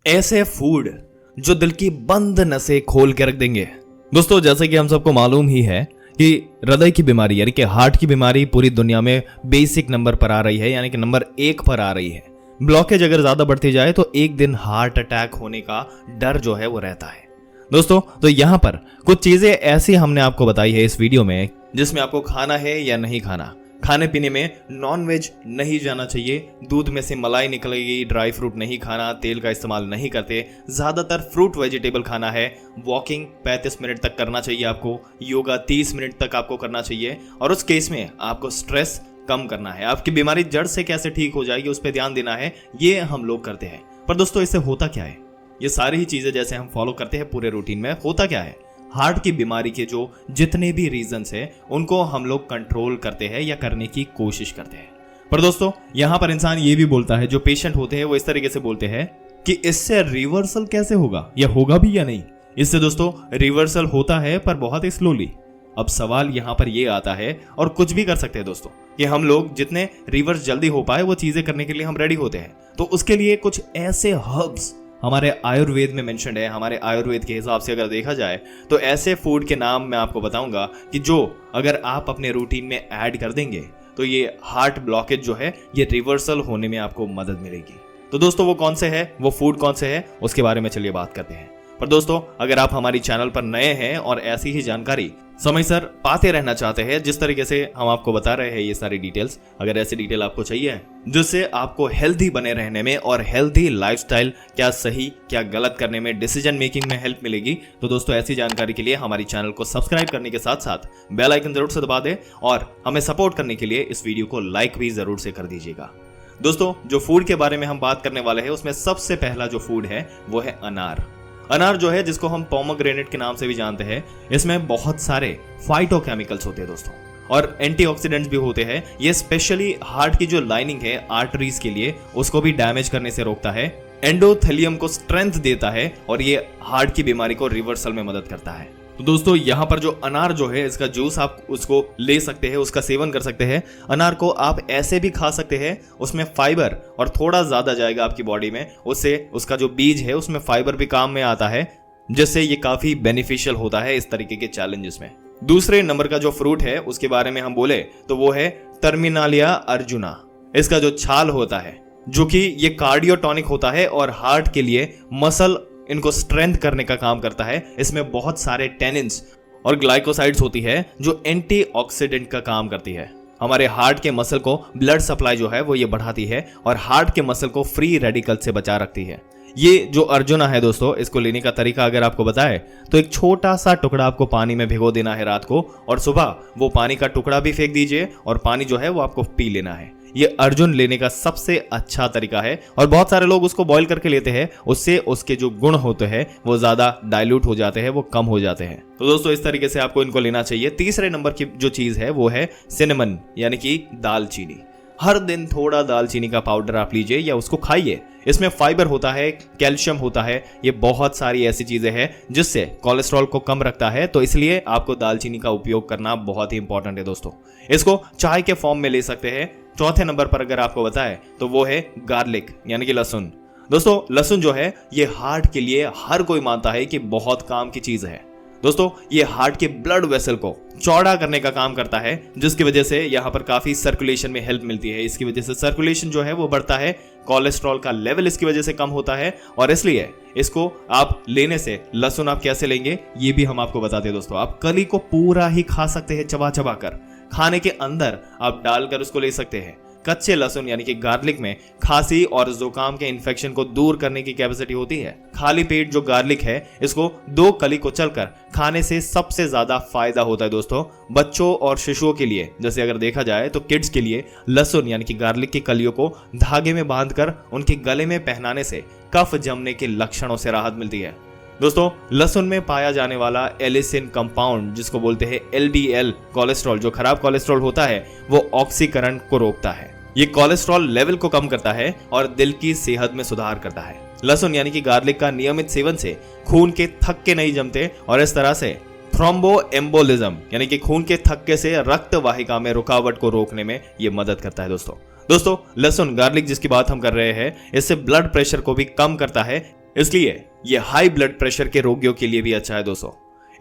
ऐसे फूड जो दिल की बंद नसें खोल के रख देंगे। दोस्तों, जैसे कि हम सबको मालूम ही है कि हृदय की बीमारी यानी कि हार्ट की बीमारी पूरी दुनिया में बेसिक नंबर पर आ रही है, यानी कि नंबर 1 पर आ रही है। ब्लॉकेज अगर ज्यादा बढ़ती जाए तो एक दिन हार्ट अटैक होने का डर जो है वो रहता है। दोस्तों, तो यहां पर कुछ चीजें ऐसी हमने आपको बताई है इस वीडियो में, जिसमें आपको खाना है या नहीं खाना। खाने पीने में नॉन वेज नहीं जाना चाहिए, दूध में से मलाई निकलेगी, ड्राई फ्रूट नहीं खाना, तेल का इस्तेमाल नहीं करते, ज्यादातर फ्रूट वेजिटेबल खाना है, वॉकिंग 35 मिनट तक करना चाहिए आपको, योगा 30 मिनट तक आपको करना चाहिए, और उस केस में आपको स्ट्रेस कम करना है। आपकी बीमारी जड़ से कैसे ठीक हो जाएगी उस पर ध्यान देना है, ये हम लोग करते हैं। पर दोस्तों, इससे होता क्या है? ये सारी ही चीजें जैसे हम फॉलो करते हैं पूरे रूटीन में, होता क्या है? हार्ट की बीमारी के जो जितने भी रीजंस हैं उनको हम लोग कंट्रोल करते हैं या करने की कोशिश करते हैं। पर दोस्तों, यहां पर इंसान ये भी बोलता है, जो पेशेंट होते हैं वो इस तरीके से बोलते हैं कि इससे रिवर्सल कैसे होगा, या होगा भी या नहीं। इससे दोस्तों रिवर्सल होता है, पर बहुत ही स्लोली। अब सवाल यहां पर ये आता है, और कुछ भी कर सकते हैं दोस्तों, कि हम लोग जितने रिवर्स जल्दी हो पाए वो चीजें करने के लिए हम रेडी होते हैं। तो उसके लिए कुछ ऐसे हर्ब्स हमारे आयुर्वेद में मेंशन्ड है। हमारे आयुर्वेद के हिसाब से अगर देखा जाए तो ऐसे फूड के नाम मैं आपको बताऊंगा कि जो अगर आप अपने रूटीन में ऐड कर देंगे तो ये हार्ट ब्लॉकेज जो है ये रिवर्सल होने में आपको मदद मिलेगी। तो दोस्तों, वो कौन से है, वो फूड कौन से है, उसके बारे में चलिए बात करते हैं। पर दोस्तों, अगर आप हमारी चैनल पर नए हैं और ऐसी ही जानकारी समय सर पाते रहना चाहते हैं, जिस तरीके से हम आपको बता रहे हैं ये सारी डिटेल्स, अगर ऐसी डिटेल आपको चाहिए जिससे आपको हेल्दी बने रहने में और हेल्दी लाइफस्टाइल क्या सही क्या गलत करने में, डिसीजन मेकिंग में हेल्प मिलेगी, तो दोस्तों ऐसी जानकारी के लिए हमारी चैनल को सब्सक्राइब करने के साथ साथ बेल आइकन जरूर से दबा दें, और हमें सपोर्ट करने के लिए इस वीडियो को लाइक भी जरूर से कर दीजिएगा। दोस्तों, जो फूड के बारे में हम बात करने वाले हैं उसमें सबसे पहला जो फूड है वो है अनार। अनार जो है, जिसको हम पोमोग्रेनेट के नाम से भी जानते हैं, इसमें बहुत सारे फाइटोकेमिकल्स होते हैं दोस्तों, और एंटीऑक्सीडेंट्स भी होते हैं। ये स्पेशली हार्ट की जो लाइनिंग है आर्टरीज के लिए, उसको भी डैमेज करने से रोकता है, एंडोथेलियम को स्ट्रेंथ देता है, और ये हार्ट की बीमारी को रिवर्सल में मदद करता है। तो दोस्तों, यहाँ पर जो अनार जो है, इसका जूस आप उसको ले सकते हैं, उसका सेवन कर सकते हैं। अनार को आप ऐसे भी खा सकते हैं, उसमें फाइबर और थोड़ा ज्यादा जाएगा आपकी बॉडी में, उससे उसका जो बीज है उसमें फाइबर भी काम में आता है, जिससे ये काफी बेनिफिशियल होता है इस तरीके के चैलेंजेस में। दूसरे नंबर का जो फ्रूट है उसके बारे में हम बोले तो वो है टर्मिनालिया अर्जुना। इसका जो छाल होता है, जो कि ये कार्डियोटॉनिक होता है और हार्ट के लिए मसल इनको स्ट्रेंथ करने का काम करता है। इसमें बहुत सारे टेनिन्स और ग्लाइकोसाइड्स होती है जो एंटीऑक्सीडेंट का काम करती है। हमारे हार्ट के मसल को ब्लड सप्लाई जो है वो ये बढ़ाती है, और हार्ट के मसल को फ्री रेडिकल से बचा रखती है। ये जो अर्जुना है दोस्तों, इसको लेने का तरीका अगर आपको बताए तो एक छोटा सा टुकड़ा आपको पानी में भिगो देना है रात को, और सुबह वो पानी का टुकड़ा भी फेंक दीजिए, और पानी जो है वो आपको पी लेना है। ये अर्जुन लेने का सबसे अच्छा तरीका है, और बहुत सारे लोग उसको बॉईल करके लेते हैं, उससे उसके जो गुण होते हैं वो ज्यादा डाइल्यूट हो जाते हैं, वो कम हो जाते हैं। तो दोस्तों, इस तरीके से आपको इनको लेना चाहिए। तीसरे नंबर की जो चीज है वो है सिनेमन, यानी कि दालचीनी। हर दिन थोड़ा दालचीनी का पाउडर आप लीजिए या उसको खाइए। इसमें फाइबर होता है, कैल्शियम होता है, ये बहुत सारी ऐसी चीजें हैं जिससे कोलेस्ट्रॉल को कम रखता है। तो इसलिए आपको दालचीनी का उपयोग करना बहुत ही इंपॉर्टेंट है दोस्तों। इसको चाय के फॉर्म में ले सकते हैं। चौथे नंबर पर अगर आपको बताए तो वो है गार्लिक, यानी कि लहसुन। दोस्तों, लहसुन जो है ये हार्ट के लिए हर कोई मानता है कि बहुत काम की चीज है। दोस्तों, ये हार्ट के ब्लड वेसल को चौड़ा करने का काम करता है, जिसकी वजह से यहाँ पर काफी सर्कुलेशन में हेल्प मिलती है। इसकी वजह से सर्कुलेशन जो है वो बढ़ता है, कोलेस्ट्रॉल का लेवल इसकी वजह से कम होता है, और इसलिए इसको आप लेने से, लहसुन आप कैसे लेंगे ये भी हम आपको बताते हैं दोस्तों। आप कली को पूरा ही खा सकते हैं, चबा चबा कर खाने के अंदर आप डालकर उसको ले सकते हैं। कच्चे लहसुन यानी कि गार्लिक में खांसी और जुकाम के इन्फेक्शन को दूर करने की कैपेसिटी होती है। खाली पेट जो गार्लिक है, इसको 2 कली को चलकर खाने से सबसे ज्यादा फायदा होता है दोस्तों। बच्चों और शिशुओं के लिए, जैसे अगर देखा जाए तो किड्स के लिए लहसुन यानी कि गार्लिक की कलियों को धागे में बांधकर उनके गले में पहनाने से कफ जमने के लक्षणों से राहत मिलती है। दोस्तों, लहसुन में पाया जाने वाला एलिसिन कंपाउंड, जिसको बोलते हैं LDL कोलेस्ट्रॉल, जो खराब कोलेस्ट्रॉल होता है वो ऑक्सीकरण को रोकता है। ये कोलेस्ट्रॉल लेवल को कम करता है और दिल की सेहत में सुधार करता है। लहसुन यानी कि गार्लिक का नियमित सेवन से खून के थक्के नहीं जमते, और इस तरह से थ्रोम्बोएम्बोलिज्म यानी कि खून के थक्के से रक्त वाहिका में रुकावट को रोकने में ये मदद करता है दोस्तों। लहसुन गार्लिक जिसकी बात हम कर रहे हैं, इससे ब्लड प्रेशर को भी कम करता है, इसलिए ये हाई ब्लड प्रेशर के रोगियों के लिए भी अच्छा है दोस्तों।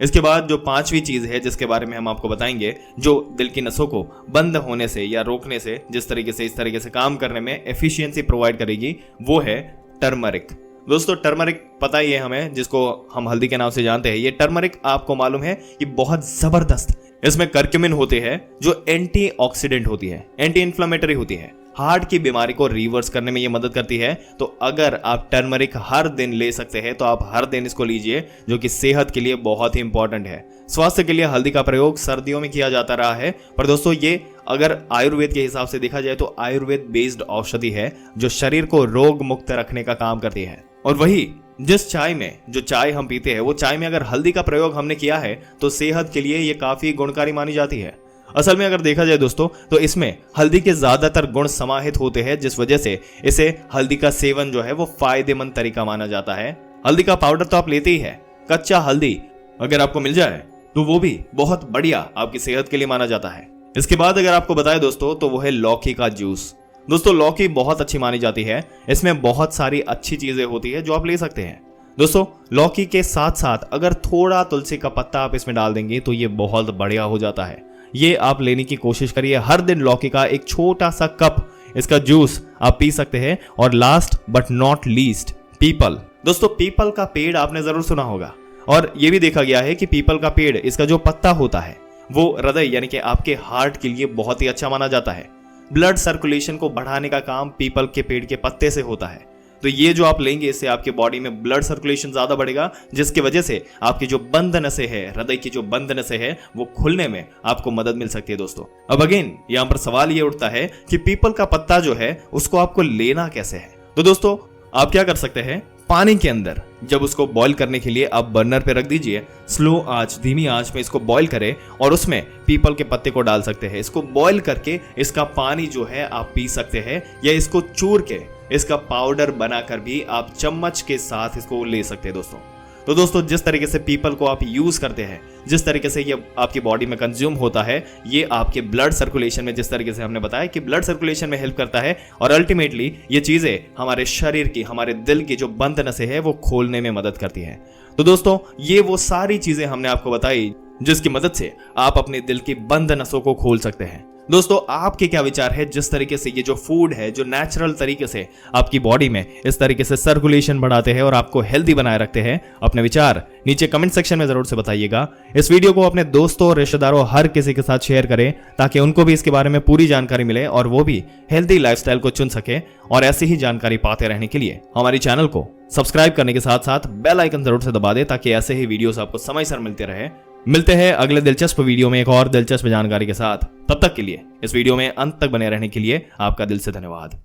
इसके बाद जो पांचवी चीज है जिसके बारे में हम आपको बताएंगे, जो दिल की नसों को बंद होने से या रोकने से जिस तरीके से इस तरीके से काम करने में एफिशिएंसी प्रोवाइड करेगी, वो है टर्मरिक। दोस्तों टर्मरिक पता ही है हमें, जिसको हम हल्दी के नाम से जानते हैं। ये टर्मरिक आपको मालूम है कि बहुत जबरदस्त इसमें करक्यूमिन होते हैं जो एंटीऑक्सीडेंट होती है, एंटी इन्फ्लेमेटरी होती है, हार्ट की बीमारी को रिवर्स करने में ये मदद करती है। तो अगर आप टर्मरिक हर दिन ले सकते हैं तो आप हर दिन इसको लीजिए, जो कि सेहत के लिए बहुत ही इंपॉर्टेंट है। स्वास्थ्य के लिए हल्दी का प्रयोग सर्दियों में किया जाता रहा है, पर दोस्तों ये अगर आयुर्वेद के हिसाब से देखा जाए तो आयुर्वेद बेस्ड औषधि है जो शरीर को रोग मुक्त रखने का काम करती है। और वही जिस चाय में, जो चाय हम पीते हैं, वो चाय में अगर हल्दी का प्रयोग हमने किया है तो सेहत के लिए ये काफी गुणकारी मानी जाती है। असल में अगर देखा जाए दोस्तों तो इसमें हल्दी के ज्यादातर गुण समाहित होते हैं, जिस वजह से इसे हल्दी का सेवन जो है वो फायदेमंद तरीका माना जाता है। हल्दी का पाउडर तो आप लेते ही है, कच्चा हल्दी अगर आपको मिल जाए तो वो भी बहुत बढ़िया आपकी सेहत के लिए माना जाता है। इसके बाद अगर आपको बताए दोस्तों तो वो है लौकी का जूस। दोस्तों लौकी बहुत अच्छी मानी जाती है, इसमें बहुत सारी अच्छी चीजें होती है जो आप ले सकते हैं। दोस्तों लौकी के साथ साथ अगर थोड़ा तुलसी का पत्ता आप इसमें डाल देंगे तो ये बहुत बढ़िया हो जाता है। ये आप लेने की कोशिश करिए, हर दिन लौकी का एक छोटा सा कप इसका जूस आप पी सकते हैं। और last but not least, people. दोस्तों पीपल का पेड़ आपने जरूर सुना होगा, और ये भी देखा गया है कि पीपल का पेड़, इसका जो पत्ता होता है वो हृदय यानी कि आपके हार्ट के लिए बहुत ही अच्छा माना जाता है। ब्लड सर्कुलेशन को बढ़ाने का काम पीपल के पेड़ के पत्ते से होता है। तो ये जो आप लेंगे, इससे आपके बॉडी में ब्लड सर्कुलेशन ज्यादा बढ़ेगा, जिसकी वजह से आपकी जो बंद नसें है, हृदय की जो बंद नसें है, वो खुलने में आपको मदद मिल सकती है दोस्तों। अब अगेन यहाँ पर सवाल ये उठता है कि पीपल का पत्ता जो है उसको आपको लेना कैसे है। तो दोस्तों आप क्या कर सकते हैं, पानी के अंदर जब उसको बॉईल करने के लिए आप बर्नर पे रख दीजिए, स्लो आंच, धीमी आंच में इसको बॉईल करें और उसमें पीपल के पत्ते को डाल सकते हैं। इसको बॉईल करके इसका पानी जो है आप पी सकते हैं, या इसको चूर के इसका पाउडर बनाकर भी आप चम्मच के साथ इसको ले सकते हैं दोस्तों। तो दोस्तों जिस तरीके से पीपल को आप यूज करते हैं, जिस तरीके से ये आपकी बॉडी में कंज्यूम होता है, ये आपके ब्लड सर्कुलेशन में, जिस तरीके से हमने बताया कि ब्लड सर्कुलेशन में हेल्प करता है, और अल्टीमेटली ये चीजें हमारे शरीर की, हमारे दिल की जो बंद नसें है वो खोलने में मदद करती है। तो दोस्तों ये वो सारी चीजें हमने आपको बताई जिसकी मदद से आप अपने दिल की बंद नसों को खोल सकते हैं। दोस्तों आपके क्या विचार है, जिस तरीके से ये जो फूड है, जो नेचुरल तरीके से आपकी बॉडी में इस तरीके से सर्कुलेशन बढ़ाते हैं और आपको हेल्दी बनाए रखते हैं, अपने विचार नीचे कमेंट सेक्शन में जरूर से बताइएगा। इस वीडियो को अपने दोस्तों और रिश्तेदारों, हर किसी के साथ शेयर करें ताकि उनको भी इसके बारे में पूरी जानकारी मिले और वो भी हेल्दी लाइफस्टाइल को चुन सके। और ऐसी ही जानकारी पाते रहने के लिए हमारी चैनल को सब्सक्राइब करने के साथ साथ बेल आइकन जरूर से दबा दे ताकि ऐसे ही वीडियोस आपको समय सर मिलते रहे। मिलते हैं अगले दिलचस्प वीडियो में एक और दिलचस्प जानकारी के साथ। तब तक के लिए इस वीडियो में अंत तक बने रहने के लिए आपका दिल से धन्यवाद।